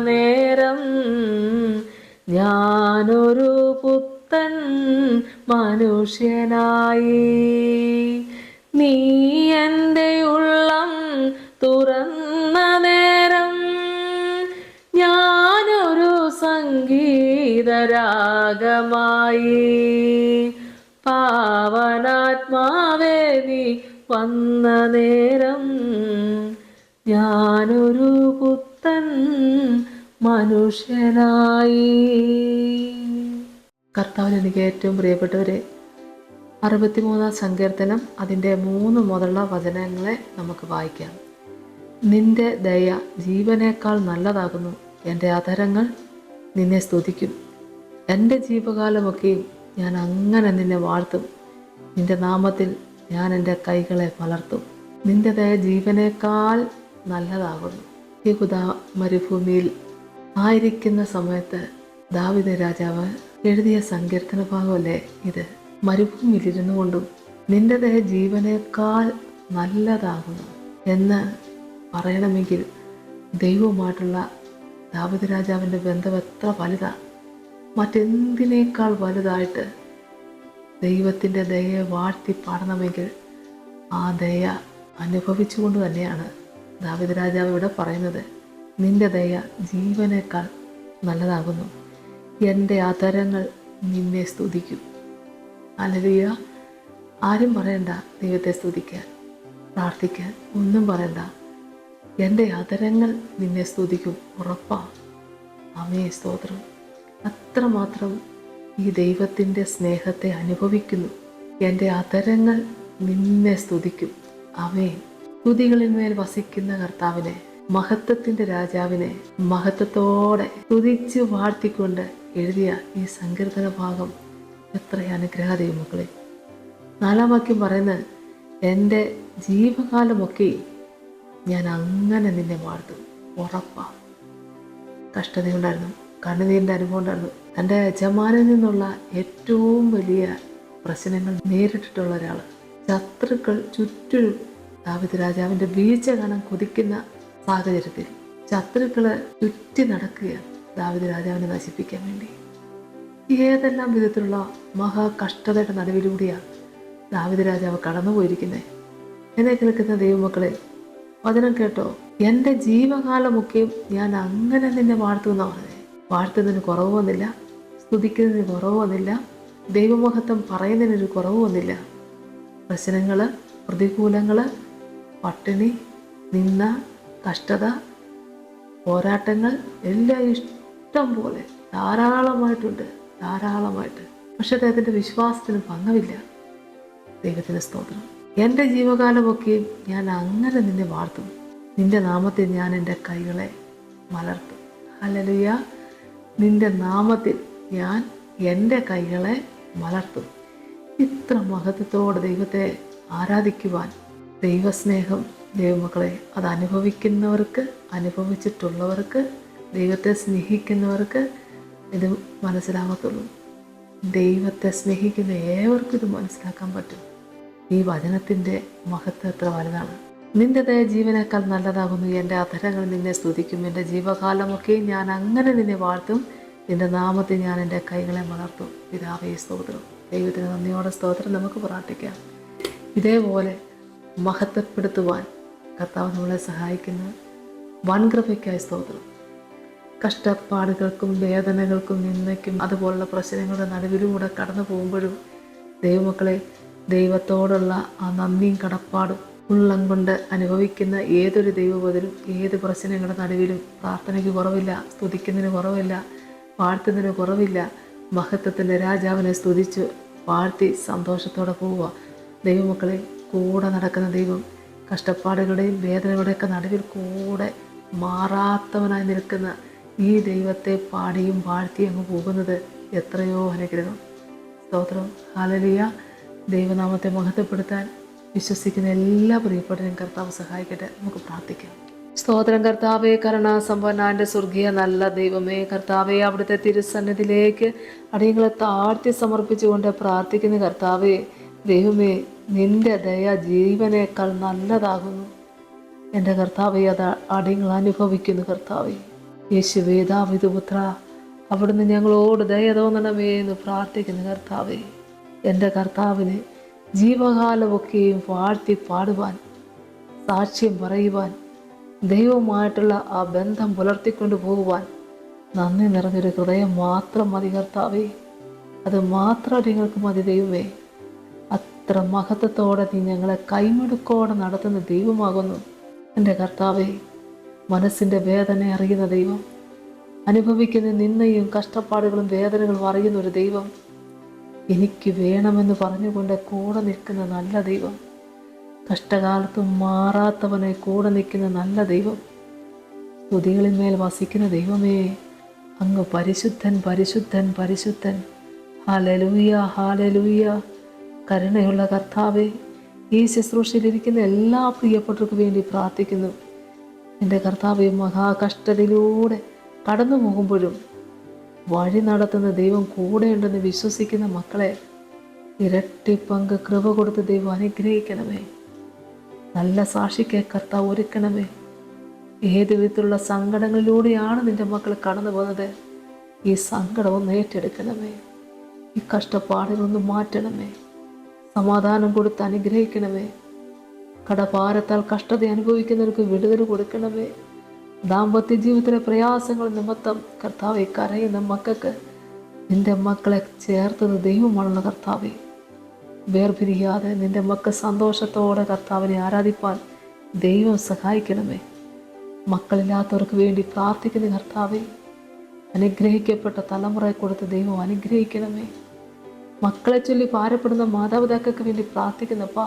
നേരം ഞാനൊരു പുത്തൻ മനുഷ്യനായി. നീ എൻ്റെ ഉള്ളം തുറന്ന നേരം ഞാനൊരു സംഗീതരാഗമായി. പാവനാത്മാവേ നീ വന്ന നേരം ഞാനൊരു പുത്തൻ മനുഷ്യനായി. കർത്താവിൽ എനിക്ക് ഏറ്റവും പ്രിയപ്പെട്ടവരെ, 63 സങ്കീർത്തനം അതിൻ്റെ 3 മുതലുള്ള വചനങ്ങളെ നമുക്ക് വായിക്കാം. നിന്റെ ദയ ജീവനേക്കാൾ നല്ലതാകുന്നു, എൻ്റെ അധരങ്ങൾ നിന്നെ സ്തുതിക്കും. എൻ്റെ ജീവകാലമൊക്കെയും ഞാൻ അങ്ങനെ നിന്നെ വാഴ്ത്തും. നിന്റെ നാമത്തിൽ ഞാൻ എൻ്റെ കൈകളെ മലർത്തും. നിന്റെ ദയ ജീവനേക്കാൾ നല്ലതാകുന്നു. യഹൂദ മരുഭൂമിയിൽ ആയിരിക്കുന്ന സമയത്ത് ദാവീദ് രാജാവ് എഴുതിയ സങ്കീർത്തന ഭാഗമല്ലേ ഇത്. മരുഭൂമിയിലിരുന്നു കൊണ്ടും നിന്റെ ദയ ജീവനേക്കാൾ നല്ലതാകുന്നു എന്ന് പറയണമെങ്കിൽ ദൈവവുമായിട്ടുള്ള ദാവീദ് രാജാവിൻ്റെ ബന്ധം എത്ര വലുതാണ്. മറ്റെന്തിനേക്കാൾ വലുതായിട്ട് ദൈവത്തിൻ്റെ ദയയെ വാഴ്ത്തി പാടണമെങ്കിൽ ആ ദയ അനുഭവിച്ചുകൊണ്ട് തന്നെയാണ് ദാവീദ് രാജാവ് ഇവിടെ പറയുന്നത്. നിന്റെ ദയ ജീവനേക്കാൾ നല്ലതാകുന്നു, എൻ്റെ അധരങ്ങൾ നിന്നെ സ്തുതിക്കും. ഹല്ലേലൂയ. ആരും പറയണ്ട ദൈവത്തെ സ്തുതിക്കാൻ, പ്രാർത്ഥിക്കാൻ, ഒന്നും പറയണ്ട. എൻ്റെ അധരങ്ങൾ നിന്നെ സ്തുതിക്കും, ഉറപ്പാ. ആമേൻ, സ്തോത്രം. അത്രമാത്രം ഈ ദൈവത്തിൻ്റെ സ്നേഹത്തെ അനുഭവിക്കുന്നു. എൻ്റെ അധരങ്ങൾ നിന്നെ സ്തുതിക്കും. ആമേൻ. സ്തുതികളിന്മേൽ വസിക്കുന്ന കർത്താവിനെ, മഹത്വത്തിൻ്റെ രാജാവിനെ മഹത്വത്തോടെ സ്തുതിച്ച് വാഴ്ത്തിക്കൊണ്ട് എഴുതിയ ഈ സങ്കീർത്തന ഭാഗം എത്ര അനുഗ്രഹീതയും മക്കളെ. 4-ാം വാക്യം പറയുന്നത്, എൻ്റെ ജീവകാലമൊക്കെ ഞാൻ അങ്ങനെ നിന്നെ വാഴ്ത്തും, ഉറപ്പാ. കഷ്ടതയുണ്ടായിരുന്നു, കണ്ണുനീരിൻ്റെ അനുഭവം ഉണ്ടായിരുന്നു. തൻ്റെ യജമാനിൽ നിന്നുള്ള ഏറ്റവും വലിയ പ്രശ്നങ്ങൾ നേരിട്ടിട്ടുള്ള ഒരാൾ. ശത്രുക്കൾ ചുറ്റിലും ദാവീദ് രാജാവിൻ്റെ വീഴ്ച കാണാൻ കൊതിക്കുന്ന സാഹചര്യത്തിൽ ശത്രുക്കളെ ചുറ്റി നടക്കുക ദാവീദ് രാജാവിനെ നശിപ്പിക്കാൻ വേണ്ടി. ഏതെല്ലാം വിധത്തിലുള്ള മഹാകഷ്ടതയുടെ നടുവിലൂടെയാണ് ദാവീദ് രാജാവ് കടന്നുപോയിരിക്കുന്നത്. എന്നെ കേൾക്കുന്ന ദൈവമക്കളെ, വചനം കേട്ടോ. എൻ്റെ ജീവകാലമൊക്കെയും ഞാൻ അങ്ങനെ നിന്നെ വാഴ്ത്തുമെന്നാണ് പറഞ്ഞത്. വാഴ്ത്തുന്നതിന് കുറവ് വന്നില്ല, സ്തുതിക്കുന്നതിന് കുറവ് വന്നില്ല, ദൈവമഹത്വം പറയുന്നതിനൊരു കുറവ് വന്നില്ല. പ്രശ്നങ്ങൾ, പ്രതികൂലങ്ങൾ, പട്ടിണി, നിന്ന, കഷ്ടത, പോരാട്ടങ്ങൾ എല്ലാം ഇഷ്ടം പോലെ ധാരാളമായിട്ടുണ്ട്, ധാരാളമായിട്ട്. പക്ഷെ അദ്ദേഹത്തിൻ്റെ വിശ്വാസത്തിന് ഭംഗമില്ല. ദൈവത്തിന് സ്തോത്രം. എൻ്റെ ജീവകാലമൊക്കെയും ഞാൻ അങ്ങനെ നിന്നെ വാഴ്ത്തും, നിന്റെ നാമത്തിൽ ഞാൻ എൻ്റെ കൈകളെ മലർത്തും. ഹല്ലേലൂയ. നിന്റെ നാമത്തിൽ ഞാൻ എൻ്റെ കൈകളെ മലർത്തും. ഇത്ര മഹത്വത്തോടെ ദൈവത്തെ ആരാധിക്കുവാൻ ദൈവസ്നേഹം, ദൈവമക്കളെ, അത് അനുഭവിക്കുന്നവർക്ക്, അനുഭവിച്ചിട്ടുള്ളവർക്ക്, ദൈവത്തെ സ്നേഹിക്കുന്നവർക്ക് ഇത് മനസ്സിലാകത്തുള്ളൂ. ദൈവത്തെ സ്നേഹിക്കുന്ന ഏവർക്കും ഇത് മനസ്സിലാക്കാൻ പറ്റും. ഈ വചനത്തിൻ്റെ മഹത്വം എത്ര വലുതാണ്. നിന്റെ ദയ ജീവനേക്കാൾ നല്ലതാകുന്നു, എൻ്റെ അധരങ്ങൾ നിന്നെ സ്തുതിക്കും. എൻ്റെ ജീവകാലമൊക്കെ ഞാൻ അങ്ങനെ നിന്നെ വാഴ്ത്തും, നിന്റെ നാമത്തിൽ ഞാൻ എൻ്റെ കൈകളെ മലർത്തും. പിതാവേ, സ്തോത്രം. ദൈവത്തിന് നന്ദിയോടെ സ്തോത്രം. നമുക്ക് പ്രാർത്ഥിക്കാം. ഇതേപോലെ മഹത്വപ്പെടുത്തുവാൻ കർത്താവ് നമ്മളെ സഹായിക്കുന്ന വൻകൃപയ്ക്കായി സ്തോത്രം. കഷ്ടപ്പാടുകൾക്കും വേദനകൾക്കും നിന്ദയ്ക്കും അതുപോലുള്ള പ്രശ്നങ്ങളുടെ നടുവിലൂടെ കടന്നു പോകുമ്പോഴും ദൈവമക്കളെ, ദൈവത്തോടുള്ള ആ നന്ദിയും കടപ്പാടും ഉള്ളം കൊണ്ട് അനുഭവിക്കുന്ന ഏതൊരു ദൈവബോധനും ഏത് പ്രശ്നങ്ങളുടെ നടുവിലും പ്രാർത്ഥനയ്ക്ക് കുറവില്ല, സ്തുതിക്കുന്നതിന് കുറവില്ല, വാഴ്ത്തുന്നതിന് കുറവില്ല. മഹത്വത്തിൻ്റെ രാജാവിനെ സ്തുതിച്ച് വാഴ്ത്തി സന്തോഷത്തോടെ പോവുക. ദൈവമക്കളെ, കൂടെ നടക്കുന്ന ദൈവം കഷ്ടപ്പാടുകളുടെയും വേദനകളുടെയൊക്കെ നടുവിൽ കൂടെ മാറാത്തവനായി നിൽക്കുന്ന ഈ ദൈവത്തെ പാടിയും വാഴ്ത്തിയും അങ്ങ് പോകുന്നത് എത്രയോ അനുഗ്രഹം. സ്തോത്രം. ഹല്ലേലൂയ. ദൈവനാമത്തെ മഹത്വപ്പെടുത്താൻ വിശ്വസിക്കുന്ന എല്ലാ പ്രിയപ്പെട്ടവരും കർത്താവ് സഹായിക്കട്ടെ. നമുക്ക് പ്രാർത്ഥിക്കാം. സ്തോത്രം. കർത്താവേ, കരുണാസമ്പന്നന്റെ സ്വർഗീയ നല്ല ദൈവമേ, കർത്താവെ, അവിടുത്തെ തിരുസന്നിധിയിലേക്ക് അടിയങ്ങളെ താഴ്ത്തി സമർപ്പിച്ചുകൊണ്ട് പ്രാർത്ഥിക്കുന്ന കർത്താവേ, ദൈവമേ, നിന്റെ ദയ ജീവനേക്കാൾ നല്ലതാകുന്നു. എൻ്റെ കർത്താവെ, അത് അടിയങ്ങൾ അനുഭവിക്കുന്നു. കർത്താവെ, യേശുവേ ദാവീദ് പുത്ര, അവിടുന്ന് ഞങ്ങളോട് ദയ തോന്നണമേ എന്ന് പ്രാർത്ഥിക്കുന്ന കർത്താവേ, എൻ്റെ കർത്താവിന് ജീവകാലമൊക്കെയും വാഴ്ത്തി പാടുവാൻ, സാക്ഷ്യം പറയുവാൻ, ദൈവവുമായിട്ടുള്ള ആ ബന്ധം പുലർത്തിക്കൊണ്ടു പോകുവാൻ നന്ദി നിറഞ്ഞൊരു ഹൃദയം മാത്രം മതി കർത്താവേ. അത് മാത്രം നിങ്ങൾക്ക് മതി ദൈവമേ. അത്ര മഹത്വത്തോടെ നീ ഞങ്ങളെ കൈമെടുക്കോടെ നടത്തുന്ന ദൈവമാകുന്നു എൻ്റെ കർത്താവേ. മനസ്സിൻ്റെ വേദന അറിയുന്ന ദൈവം, അനുഭവിക്കുന്ന നിന്ദയും കഷ്ടപ്പാടുകളും വേദനകളും അറിയുന്ന ഒരു ദൈവം, എനിക്ക് വേണമെന്ന് പറഞ്ഞുകൊണ്ട് കൂടെ നിൽക്കുന്ന നല്ല ദൈവം, കഷ്ടകാലത്തും മാറാത്തവനെ കൂടെ നിൽക്കുന്ന നല്ല ദൈവം, സ്തുതികളിന്മേൽ വസിക്കുന്ന ദൈവമേ, അങ്ങ് പരിശുദ്ധൻ പരിശുദ്ധൻ പരിശുദ്ധൻ. Hallelujah hallelujah. കരുണയുള്ള കർത്താവേ, ഈ ശുശ്രൂഷയിലിരിക്കുന്ന എല്ലാ പ്രിയപ്പെട്ടവർക്കു വേണ്ടി പ്രാർത്ഥിക്കുന്നു. എൻ്റെ കർത്താവേ, മഹാകഷ്ടതയിലൂടെ കടന്നു പോകുമ്പോഴും വഴി നടത്തുന്ന ദൈവം കൂടെയുണ്ടെന്ന് വിശ്വസിക്കുന്ന മക്കളെ ഇരട്ടി പങ്ക് കൃപ കൊടുത്ത് ദൈവം അനുഗ്രഹിക്കണമേ. നല്ല സാക്ഷിക്ക് കർത്താവ് ഒരുക്കണമേ. ഏത് വിധത്തിലുള്ള സങ്കടങ്ങളിലൂടെയാണ് നിൻ്റെ മക്കൾ കടന്നു പോകുന്നത്, ഈ സങ്കടവും ഏറ്റെടുക്കണമേ. ഈ കഷ്ടപ്പാടുകളൊന്ന് മാറ്റണമേ. സമാധാനം കൊടുത്ത് അനുഗ്രഹിക്കണമേ. കടഭാരത്താൽ കഷ്ടത അനുഭവിക്കുന്നവർക്ക് വിടുതൽ കൊടുക്കണമേ. ദാമ്പത്യ ജീവിതത്തിലെ പ്രയാസങ്ങൾ നിമിത്തം കർത്താവെ കരയുന്ന മക്കൾക്ക് നിന്റെ മക്കളെ ചേർത്തത് ദൈവമാണുള്ള കർത്താവെ. വേർപിരിയാതെ നിന്റെ മക്കൾ സന്തോഷത്തോടെ കർത്താവിനെ ആരാധിപ്പാൻ ദൈവം സഹായിക്കണമേ. മക്കളില്ലാത്തവർക്ക് വേണ്ടി പ്രാർത്ഥിക്കുന്ന കർത്താവെ, അനുഗ്രഹിക്കപ്പെട്ട തലമുറയെ കൊടുത്ത് ദൈവം അനുഗ്രഹിക്കണമേ. മക്കളെ ചൊല്ലി ഭാരപ്പെടുന്ന മാതാപിതാക്കൾക്ക് വേണ്ടി പ്രാർത്ഥിക്കുന്നപ്പാ,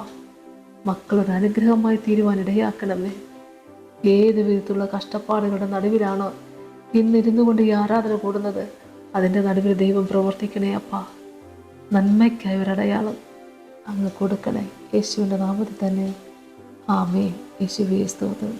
മക്കളൊരു അനുഗ്രഹമായി തീരുവാൻ ഇടയാക്കണമേ. ഏത് വിധത്തിലുള്ള കഷ്ടപ്പാടുകളുടെ നടുവിലാണോ ഇന്നിരുന്നു കൊണ്ട് ഈ ആരാധന കൂടുന്നത്, അതിൻ്റെ നടുവിൽ ദൈവം പ്രവർത്തിക്കണേ അപ്പാ. നന്മയ്ക്കായ ഒരടയാളം അങ്ങ് കൊടുക്കണേ. യേശുവിൻ്റെ നാമത്തിൽ തന്നെ ആമേൻ. യേശുവേ സ്തോത്രം.